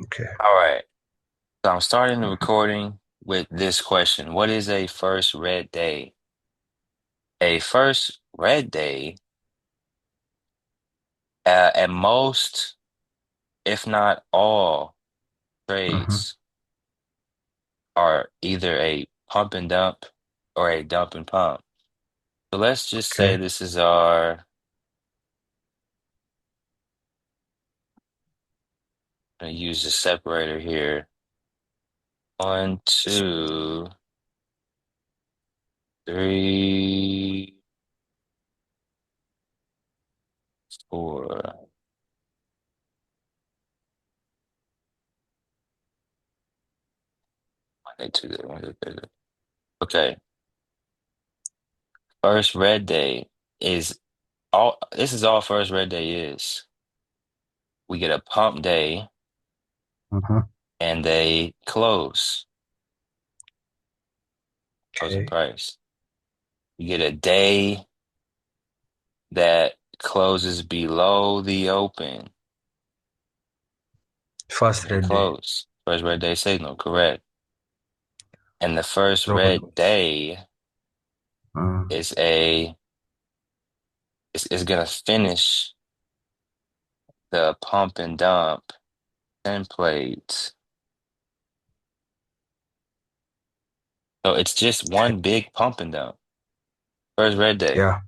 Okay. All right. So I'm starting the recording with this question. What is a first red day? A first red day, at most, if not all, Mm-hmm. trades are either a pump and dump or a dump and pump. So let's just say Okay. this is our, I'm gonna use the separator here. One, two, three, four. One, day, two, day, one, day, three. Okay. First red day is all this is all first red day is. We get a pump day Mm-hmm. and they close, closing Okay. price. We get a day that closes below the open and First they red day. close. First red day signal, correct. And the first So red day mm, is a is gonna finish the pump and dump template. So it's just okay. one big pump and dump. First red day. Yeah.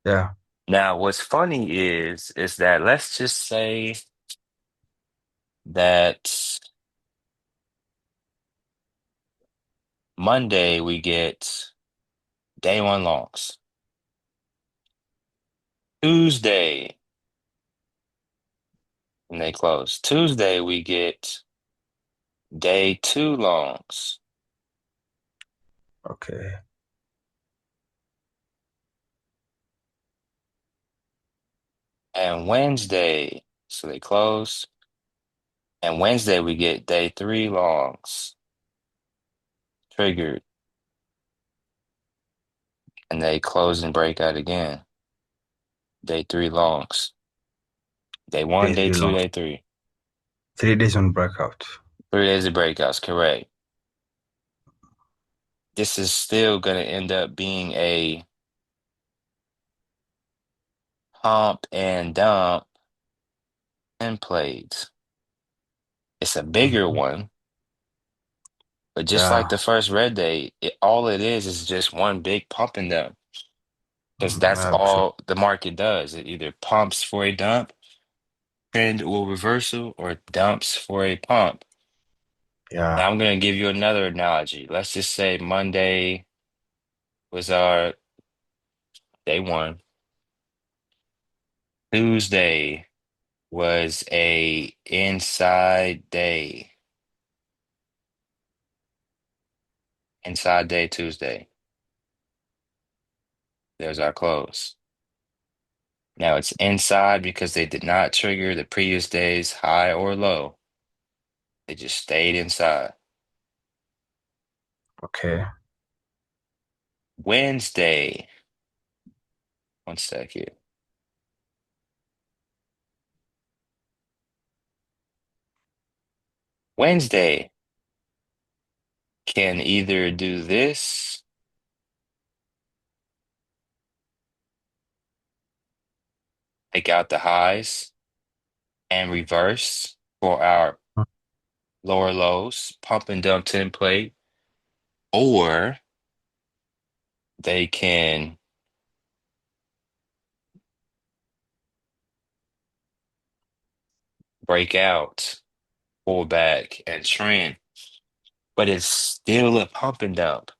Yeah. Now, what's funny is that let's just say that Monday we get day one longs. Tuesday, and they close. Tuesday we get day two longs. Okay. And Wednesday, so they close. And Wednesday we get day three longs triggered, and they close and break out again. Day three longs. Day one, Day day three two, long. day three. 3 days on breakout. 3 days of breakouts, correct. This is still going to end up being a pump and dump template. It's a bigger Mm-hmm. one, but just like Yeah. the first red day, all it is just one big pump and dump because Mm, that's yeah. So all the market does. It either pumps for a dump, trend or reversal, or dumps for a pump. yeah. Now I'm going to give you another analogy. Let's just say Monday was our day one. Tuesday was a inside day, inside day Tuesday. There's our close. Now it's inside because they did not trigger the previous day's high or low. They just stayed inside. Okay. Wednesday, one second. Wednesday can either do this, take out the highs, and reverse for our Mm, lower lows, pump and dump template, or they can break out, pull back, and trend. But it's still a pump and dump.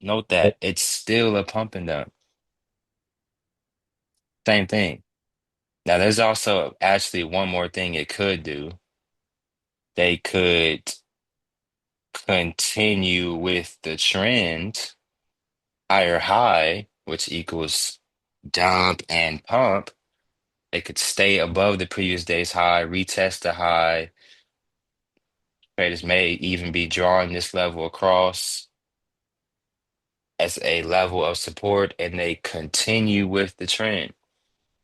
Note that it's still a pump and dump. Same thing. Now, there's also actually one more thing it could do. They could continue with the trend higher high, which equals dump and pump. They could stay above the previous day's high, retest the high. Traders may even be drawing this level across as a level of support and they continue with the trend.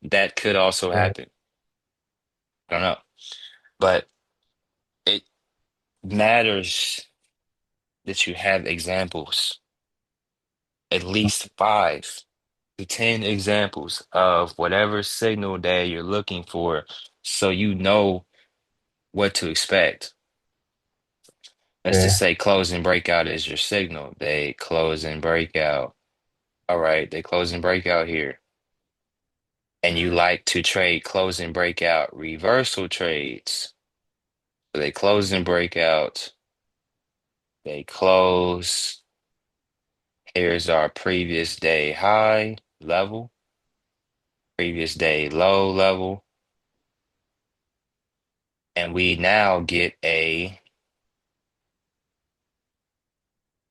That could also okay. happen. I don't know. But matters that you have examples, at least 5 to 10 examples of whatever signal that you're looking for so you know what to expect. Let's just Okay. say close and breakout is your signal. They close and breakout. All right, they close and breakout here. And you like to trade close and breakout reversal trades. So they close and breakout. They close. Here's our previous day high level, previous day low level. And we now get a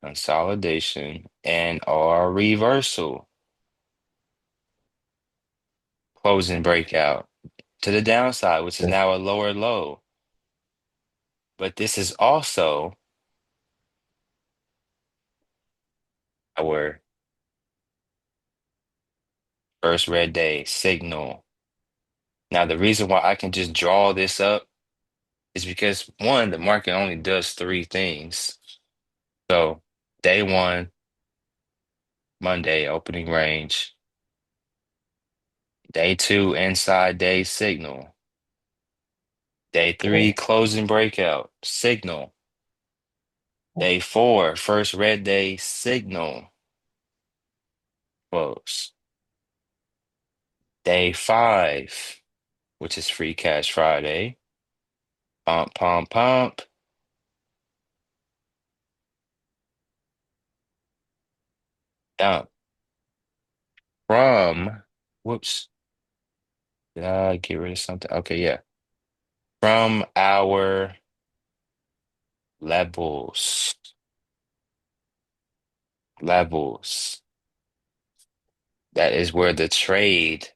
consolidation and our reversal, closing breakout to the downside, which is Okay. now a lower low. But this is also our first red day signal. Now, the reason why I can just draw this up is because one, the market only does 3 things. So day one, Monday, opening range. Day two, inside day signal. Day three, Okay. closing breakout signal. Day four, first red day signal, close. Day five, which is free cash Friday, pump, pump, pump, dump from, whoops, did I get rid of something? Okay, yeah. From our levels, levels. That is where the trade,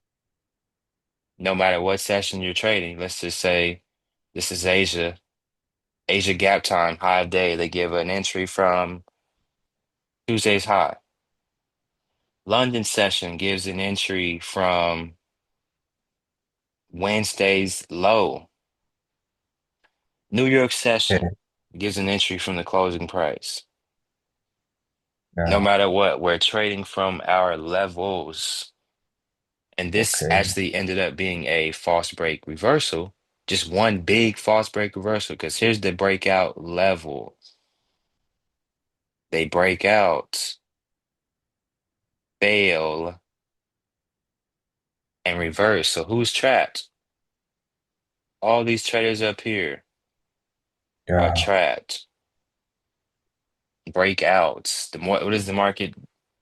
no matter what session you're trading, let's just say this is Asia, Asia gap time, high of day, they give an entry from Tuesday's high. London session gives an entry from Wednesday's low. New York Okay. session gives an entry from the closing price. No Yeah. matter what, we're trading from our levels. And this Okay. actually ended up being a false break reversal, just one big false break reversal. Because here's the breakout level. They break out, fail, and reverse. So who's trapped? All these traders up here are Yeah. trapped. Breakouts. What does the market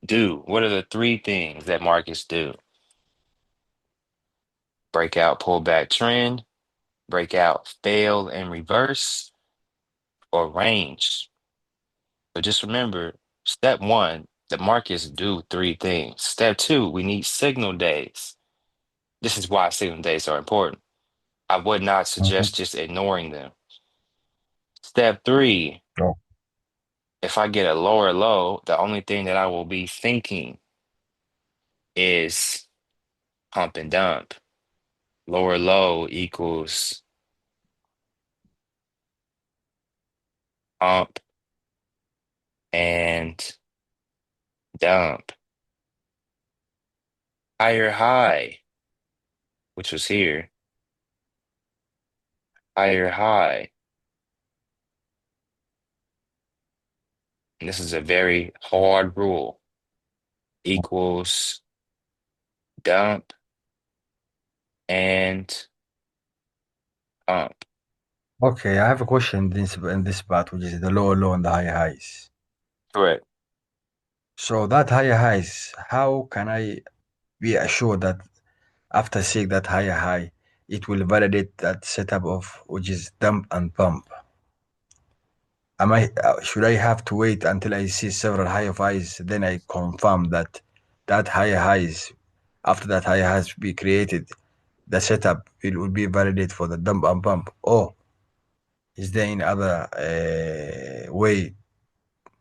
do? What are the 3 things that markets do? Breakout, pullback trend, breakout, fail, and reverse, or range. So just remember, step one, the markets do 3 things. Step two, we need signal days. This is why signal days are important. I would not Mhm. suggest just ignoring them. Step three, Oh, if I get a lower low, the only thing that I will be thinking is pump and dump. Lower low equals pump and dump. Higher high, which was here, higher high. And this is a very hard rule. Equals dump and pump. okay. I have a question in this part, which is the lower low and the higher highs. Correct. So that higher highs, how can I be assured that after seeing that higher high, it will validate that setup of which is dump and pump? Am I should I have to wait until I see several higher highs, then I confirm that that higher highs, after that higher highs be created, the setup it will be validated for the dump and pump? Or is there any other way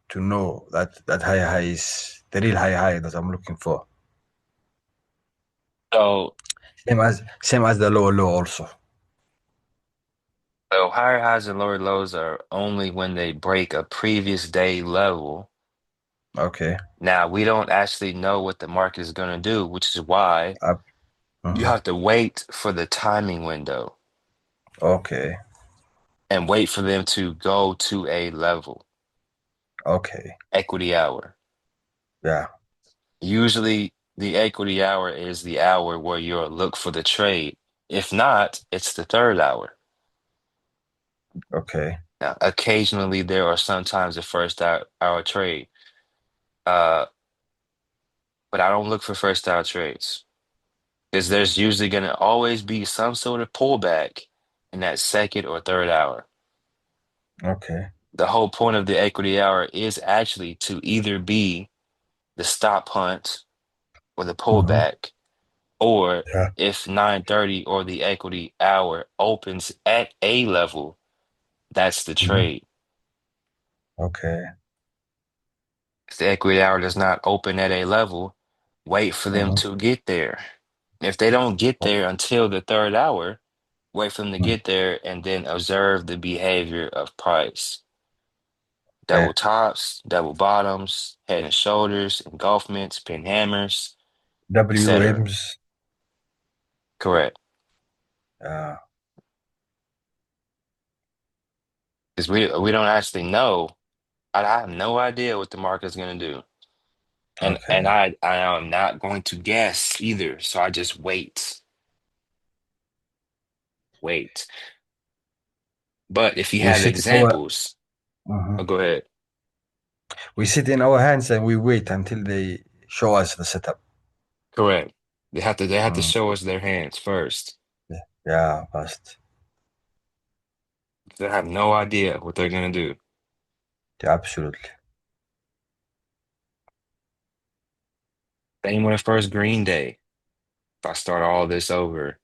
to know that that higher high is the real higher high that I'm looking for? So Same as the lower low also. So higher highs and lower lows are only when they break a previous day level. Okay. Now, we don't actually know what the market is going to do, which is why Up. you Mhm. have to wait for the timing window Okay. and wait for them to go to a level, Okay. equity hour. Yeah. Usually, the equity hour is the hour where you'll look for the trade. If not, it's the third hour. Okay. Now, occasionally, there are sometimes the first hour trade, uh, but I don't look for first hour trades because there's usually going to always be some sort of pullback in that second or third hour. Okay. The whole point of the equity hour is actually to either be the stop hunt or the Hmm. pullback, or Yeah. if 9:30 or the equity hour opens at a level, that's the Hmm. trade. Okay. If the equity hour does not open at a level, wait for them Hmm. to get there. If they don't get there until the third hour, wait for them to get there and then observe the behavior of price. Okay. Double tops, double bottoms, head and shoulders, engulfments, pin hammers, etc. WMs. Correct. Yeah. Because we don't actually know. I have no idea what the market's going to do. And Okay. I am not going to guess either. So I just wait. Wait. But if you We have sit in our examples, Mhm. oh, go ahead. We sit in our hands and we wait until they show us the setup. Correct. They have to Mm. show us their hands first. Yeah. Yeah. Fast. They have no idea what they're gonna do. Yeah, absolutely. Same with the first green day. If I start all this over,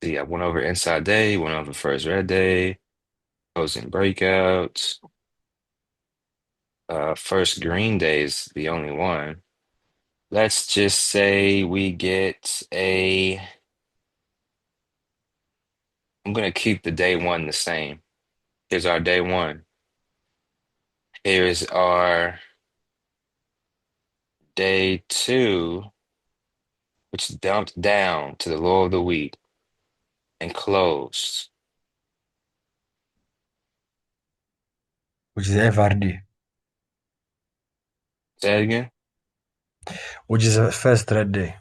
see, I went over inside day, went over first red day, closing breakouts. First green day is the only one. Let's just say we get a. I'm gonna keep the day one the same. Here's our day one. Here's our day two, which dumped down to the low of the week and closed. Which is FRD, Say that again? which is the first red day.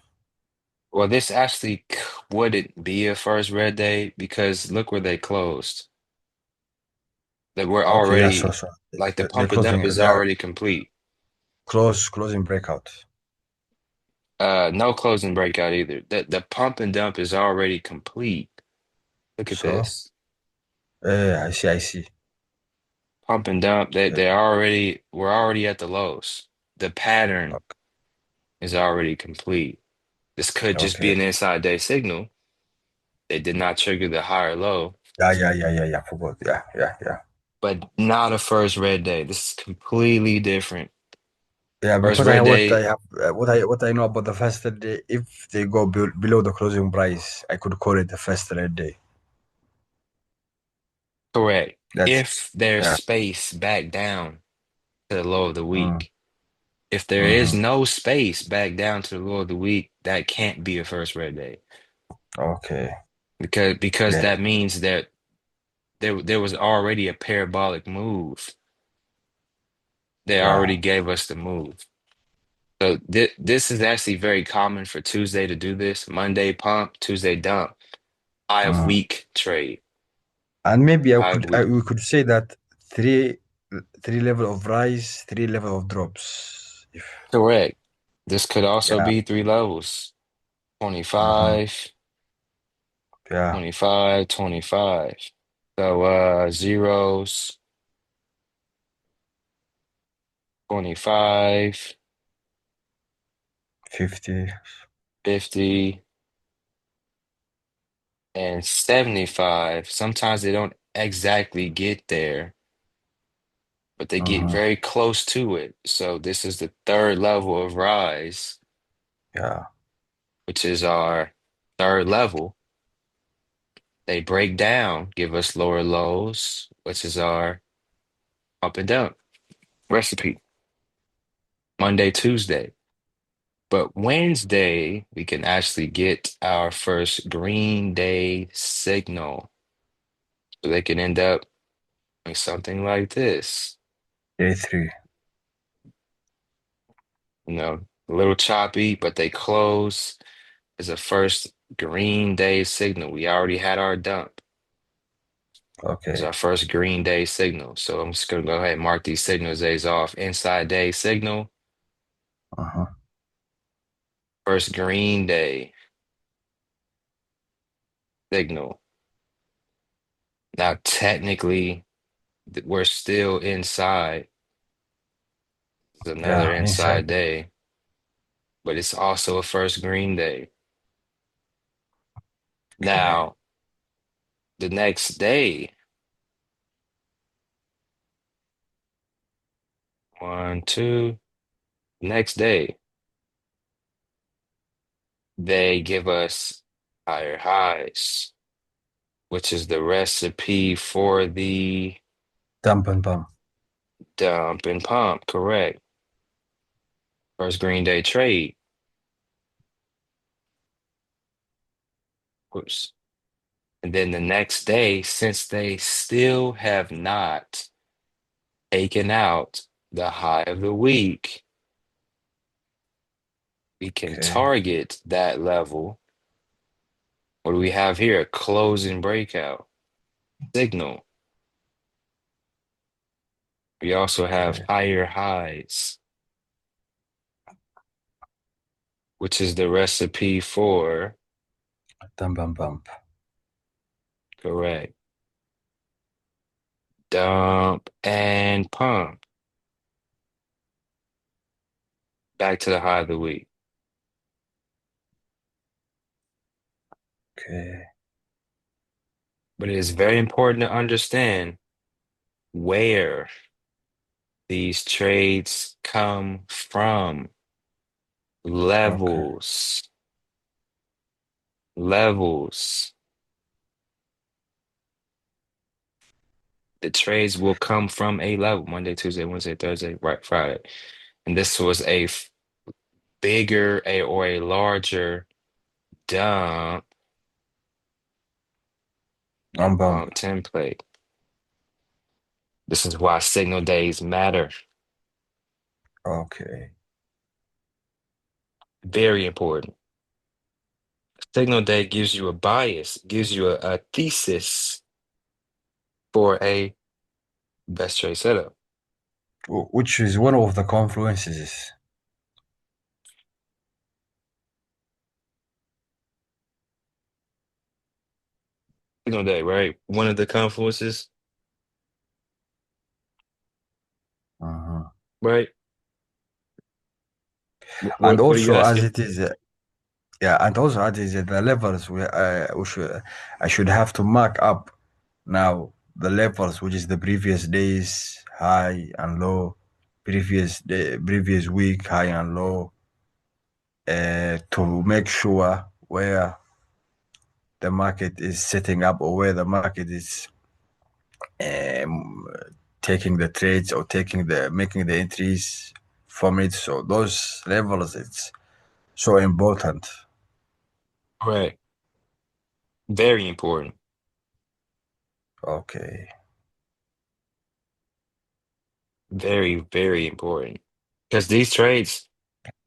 Well, this actually wouldn't be a first red day because look where they closed. That we're Okay, yeah, so already so like the they're pump and dump closing. is They are already complete. closing breakout. No closing breakout either. The pump and dump is already complete. Look at So, this. I see, I see. Pump and dump, Okay, we're already at the lows. The pattern okay, is already complete. This could just be okay. an inside day signal. They did not trigger the higher low, Yeah, yeah, yeah, yeah, yeah. Forgot. Yeah, yeah, yeah. but not a first red day. This is completely different. Yeah, First because I red what I day, have what I know about the first red day, if they go below the closing price, I could call it the first red day. correct. That's If there's yeah. space back down to the low of the Mm, week, if there is mm-hmm. no space back down to the low of the week, that can't be a first red day Okay. because Yeah. that means that there was already a parabolic move. They Yeah. already gave us the move. So this is actually very common for Tuesday to do this. Monday pump, Tuesday dump, high of Mm. week trade, And maybe high of week. we could say that three three level of rise, three level of drops. If Correct. This could also yeah. be three levels, Mm-hmm. 25, Yeah. 25, 25. So zeros, 25, 50. 50, and 75. Sometimes they don't exactly get there, but they get Mm-hmm. very close to it. So this is the third level of rise, Yeah. which is our third level. They break down, give us lower lows, which is our up and down recipe. Monday, Tuesday. But Wednesday, we can actually get our first green day signal. So they can end up like something like this. Day three. A little choppy, but they close as a first green day signal. We already had our dump as Okay. our first green day signal. So I'm just gonna go ahead and mark these signals days off. Inside day signal, Uh-huh. first green day signal. Now technically we're still inside. It's another Yeah, inside. inside day, but it's also a first green day. Okay. Now, the next day, one, two, next day, they give us higher highs, which is the recipe for the Dump and pump. dump and pump, correct? First green day trade. Oops. And then the next day, since they still have not taken out the high of the week, we can Okay. target that level. What do we have here? A closing breakout signal. We also have Okay. higher highs, which is the recipe for, Dump and pump. correct, dump and pump. Back to the high of the week. Okay. But it is very important to understand where these trades come from. Okay. Levels, levels. The trades will come from a level Monday, Tuesday, Wednesday, Thursday, right, Friday. And this was a bigger or a larger dump And and pump. pump template. This is why signal days matter. Okay. Very important. Signal day gives you a bias, gives you a thesis for a best trade setup. Which is one of the confluences. Signal day, right? One of the confluences, Uh-huh. right? And What are you also as asking? it is, yeah, and also as it is the levels we should I should have to mark up now the levels, which is the previous days high and low, previous day, previous week high and low, to make sure where the market is setting up or where the market is um, taking the trades or taking the making the entries from it. So those levels, it's so important. Right. Very important. Okay. Very, very important. Because these trades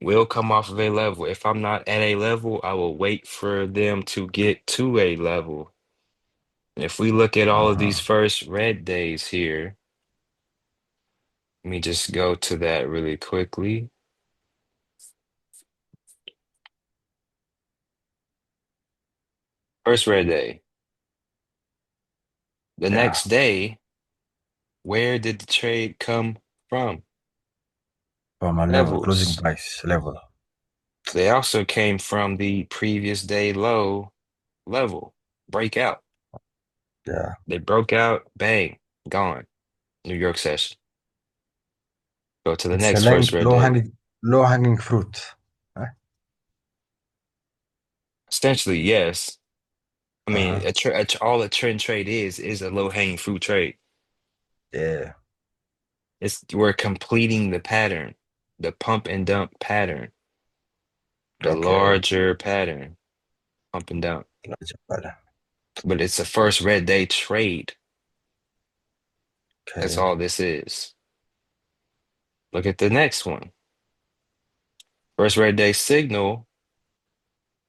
will come off of a level. If I'm not at a level, I will wait for them to get to a level. If we look at all of these Uh-huh. first red days here, let me just go to that really quickly. First red day. The Yeah, next day, where did the trade come from? from a level, closing Levels. price level. They also came from the previous day low level, breakout. Yeah, They broke out, bang, gone. New York session. Go to the it's a next first red day. low hanging fruit. Huh? Essentially, yes. I mean, Uh-huh. all a trend trade is a low-hanging fruit trade. Yeah. It's we're completing the pattern, the pump and dump pattern, the Okay. larger pattern, pump and dump. Gotcha, brother. But it's a first red day trade. That's Okay. all this is. Look at the next one. First red day signal,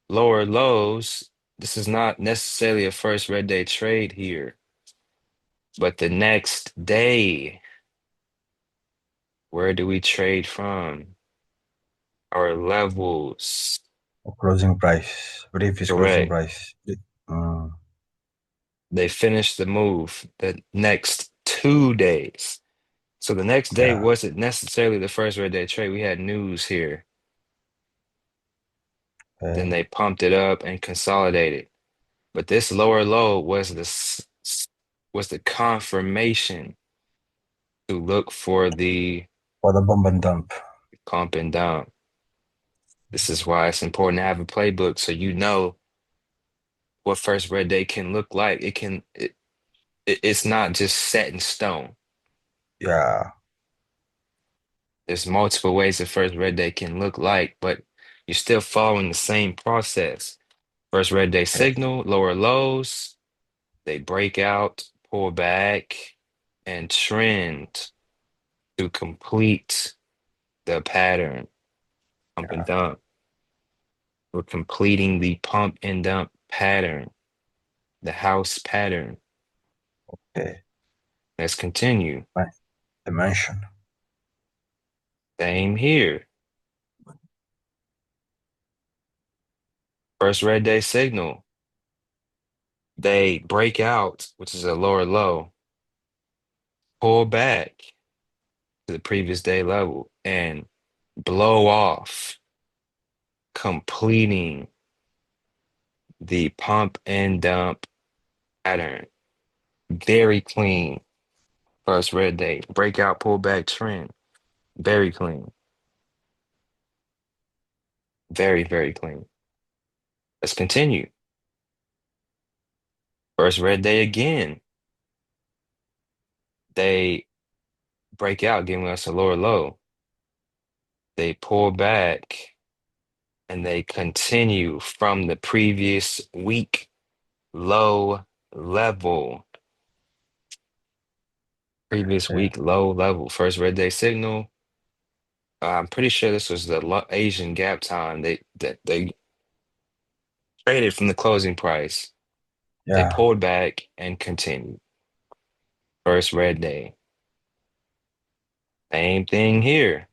lower lows. This is not necessarily a first red day trade here, but the next day, where do we trade from? Our levels. Closing price. Previous closing Correct. price. Mm, They finished the move the next 2 days. So the next day yeah. wasn't necessarily the first red day trade. We had news here. Then Okay. they pumped it up and consolidated. But this lower low was was the confirmation to look for the For the bomb and dump. pump and dump. This is why it's important to have a playbook so you know what first red day can look like. It's not just set in stone. Yeah. There's multiple ways the first red day can look like, but you're still following the same process. First red day Yeah. signal, lower lows, they break out, pull back, and trend to complete the pattern. Pump and Yeah. dump. We're completing the pump and dump pattern, the house pattern. Okay. Let's continue. Nice. Dimension. Same here. First red day signal, they break out, which is a lower low, pull back to the previous day level and blow off, completing the pump and dump pattern. Very clean. First red day. Breakout pullback trend. Very clean. Very, very clean. Let's continue. First red day again. They break out, giving us a lower low. They pull back and they continue from the previous week low level. Previous Okay. week low level. First red day signal. I'm pretty sure this was the Asian gap time. They traded from the closing price. They Yeah. pulled back and continued. First red day. Same thing here.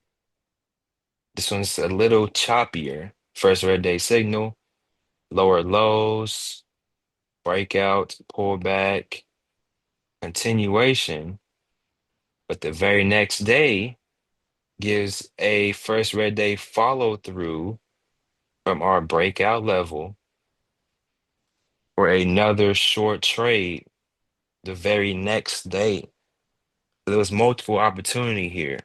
This one's a little choppier. First red day signal, lower lows, breakout, pullback, continuation. But the very next day gives a first red day follow through from our breakout level for another short trade the very next day. There was multiple opportunity here.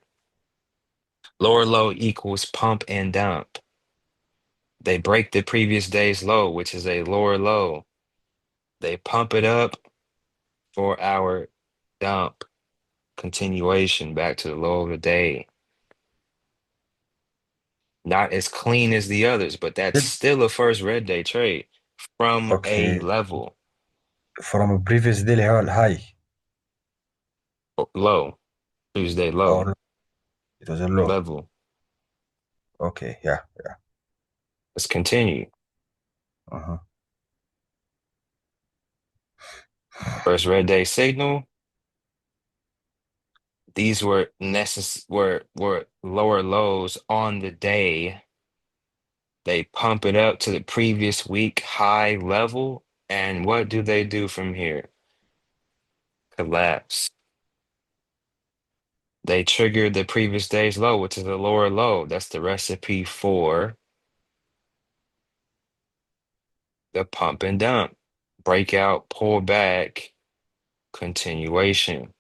Lower low equals pump and dump. They break the previous day's low, which is a lower low. They pump it up for our dump continuation back to the low of the day. Not as clean as the others, but that's Did- still a first red day trade from a Okay. level From previous daily high. low, Tuesday low Or it was a low. level. Okay. Yeah. Yeah. Let's continue. Uh-huh. First red day signal. These were were lower lows on the day. They pump it up to the previous week high level. And what do they do from here? Collapse. They triggered the previous day's low, which is a lower low. That's the recipe for the pump and dump. Breakout, pull back, continuation.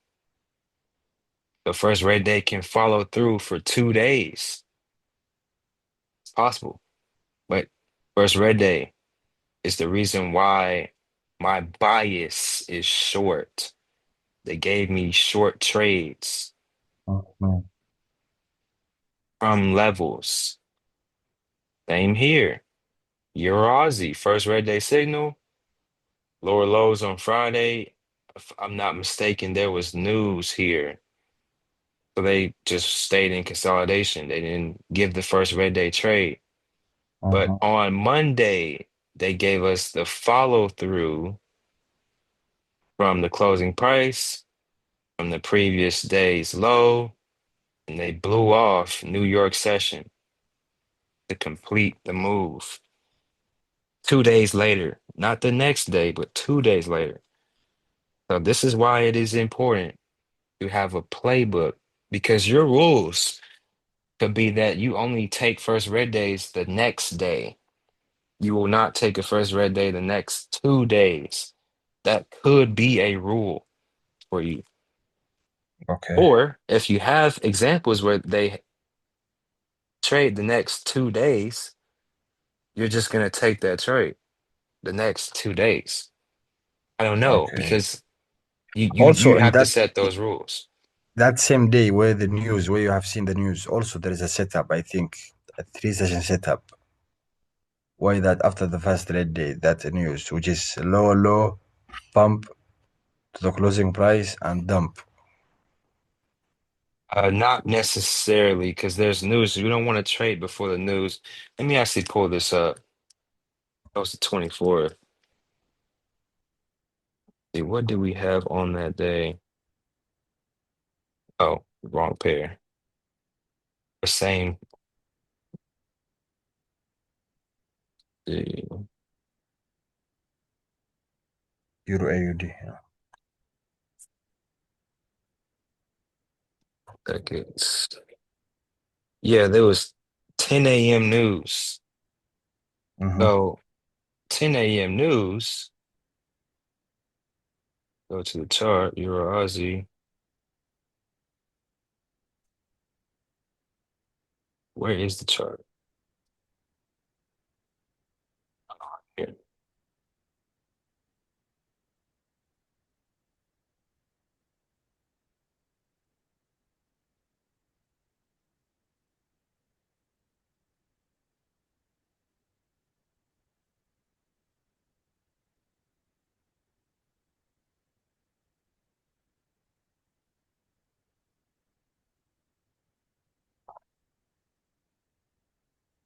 The first red day can follow through for 2 days. It's possible. But first red day is the reason why My bias is short. They gave me short trades Mhm. from levels. Same here. Euro Aussie, first red day signal, lower lows on Friday. If I'm not mistaken, there was news here. So they just stayed in consolidation. They didn't give the first red day trade. But Mhm. on Monday, they gave us the follow through from the closing price, from the previous day's low, and they blew off New York session to complete the move. 2 days later, not the next day, but 2 days later. So this is why it is important to have a playbook because your rules could be that you only take first red days the next day. You will not take a first red day the next 2 days. That could be a rule for you. Okay. Or if you have examples where they trade the next 2 days, you're just gonna take that trade the next 2 days. I don't know Okay. because you Also, in have to that set those rules. that same day where the news, where you have seen the news, also there is a setup. I think a three-session setup. Why that after the first trade day, that news, which is low, low, pump to the closing price and dump. Not necessarily because there's news. You don't want to trade before the news. Let me actually pull this up. That was the 24th. See, what did we have on that day? Oh, wrong pair. The same. uh, Euro AUD. Yeah. Seconds. Yeah, there was 10 a.m. news. Mm-hmm. So 10 a.m. news. Go to the chart. Euro Aussie. Where is the chart? Here.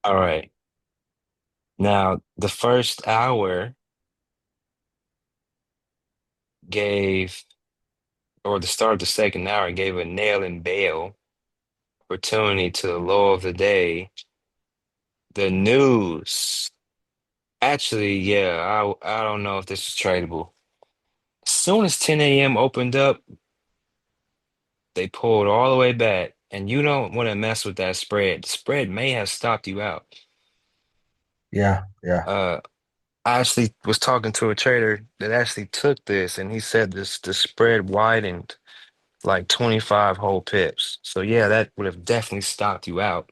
All right. Now the first hour gave, or the start of the second hour gave a nail and bail opportunity to the low of the day. The news, actually, yeah, I don't know if this is tradable. As soon as 10 a.m. opened up, they pulled all the way back, and you don't want to mess with that spread. The spread may have stopped you out. Yeah, yeah. Uh, I actually was talking to a trader that actually took this, and he said this the spread widened like 25 whole pips. So yeah, that would have definitely stopped you out,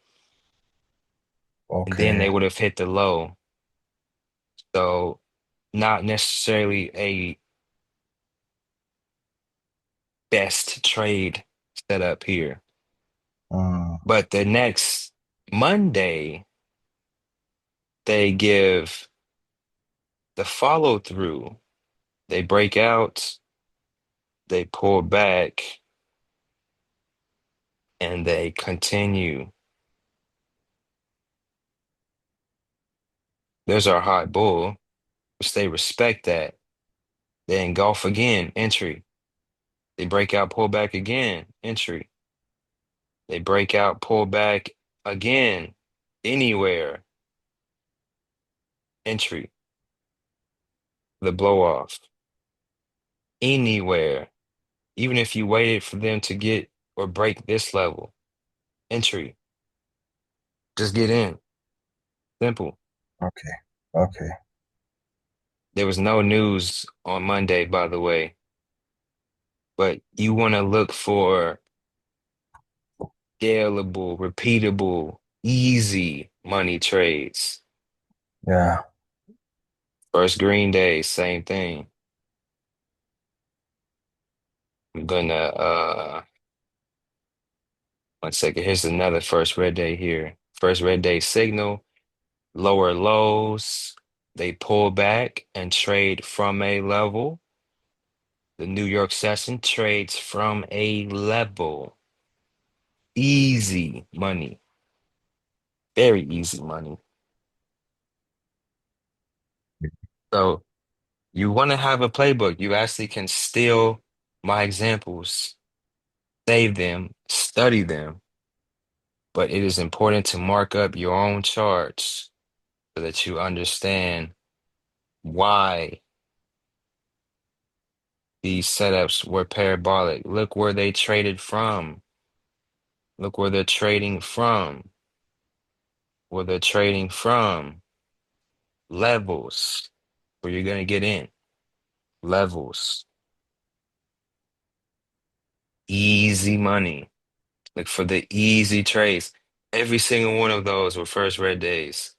and then they Okay. would have hit the low. So not necessarily a best trade setup here. Mm. But the next Monday, they give the follow through. They break out, they pull back, and they continue. There's our hot bull, which they respect that. They engulf again, entry. They break out, pull back again, entry. They break out, pull back again, anywhere, entry. The blow off, anywhere. Even if you waited for them to get or break this level, entry, just get in. Simple. Okay. Okay. There was no news on Monday, by the way, but you want to look for scalable, repeatable, easy money trades Yeah. First green day, same thing. I'm gonna one second. Here's another first red day here. First red day signal, lower lows. They pull back and trade from a level. The New York session trades from a level. Easy money. Very easy money. So you want to have a playbook. You actually can steal my examples, save them, study them, but it is important to mark up your own charts so that you understand why these setups were parabolic. Look where they traded from. Look where they're trading from. Where they're trading from. Levels where you're going to get in. Levels. Easy money. Look for the easy trades. Every single one of those were first red days.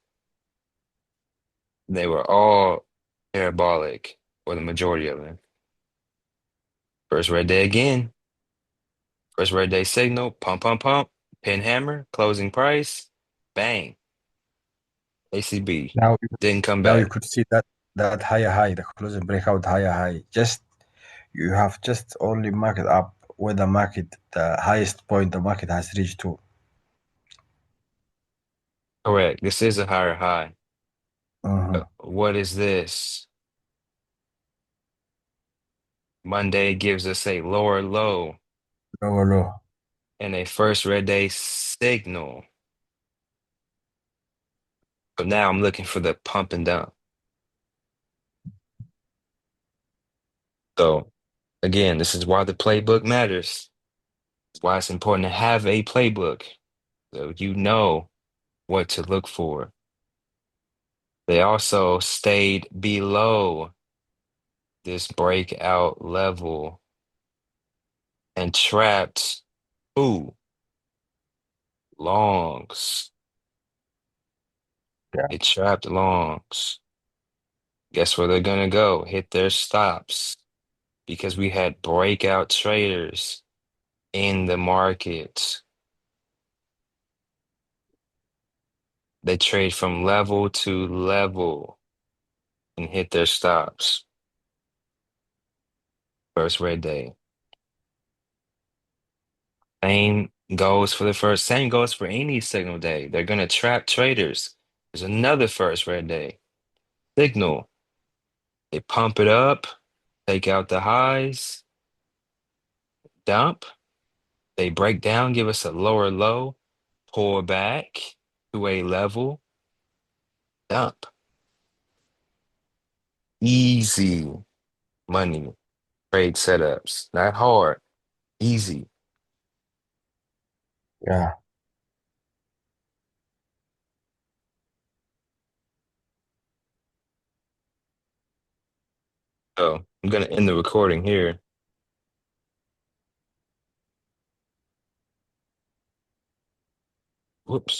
They were all parabolic, or the majority of them. First red day again. First red day signal. Pump, pump, pump. Pin hammer. Closing price. Bang. ACB. Now, Didn't come now you back. could see that higher high, the closing breakout higher high. Just you have just only market up where the market, the highest point the market has reached to. Correct. This is a higher high. Mm-hmm. What is this? Monday gives us a lower low Lower low. and a first red day signal. So now I'm looking for the pump and dump. So again, this is why the playbook matters. It's why it's important to have a playbook so you know what to look for. They also stayed below this breakout level and trapped who? Longs. Yeah. It trapped longs. Guess where they're gonna go? Hit their stops because we had breakout traders in the market. They trade from level to level and hit their stops. First red day. Same goes for any signal day. They're gonna trap traders. There's another first red day. Signal. They pump it up, take out the highs, dump. They break down, give us a lower low, pull back to a level, dump. Easy money trade setups. Not hard, easy. Yeah. So I'm gonna end the recording here. Whoops.